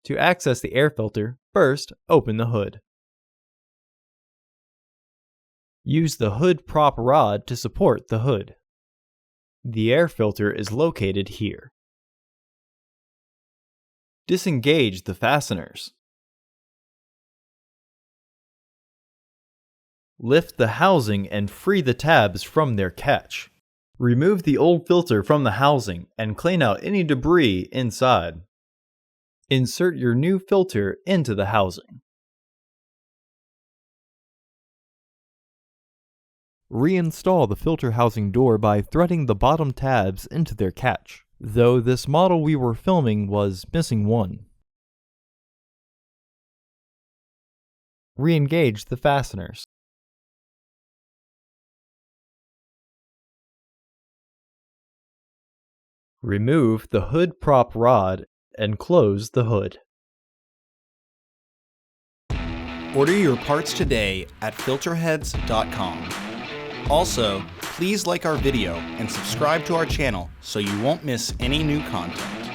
To access the air filter, first open the hood. Use the hood prop rod to support the hood. The air filter is located here. Disengage the fasteners. Lift the housing and free the tabs from their catch. Remove the old filter from the housing and clean out any debris inside. Insert your new filter into the housing. Reinstall the filter housing door by threading the bottom tabs into their catch, though this model we were filming was missing one. Re-engage the fasteners. Remove the hood prop rod and close the hood. Order your parts today at filterheads.com. Also, please like our video and subscribe to our channel so you won't miss any new content.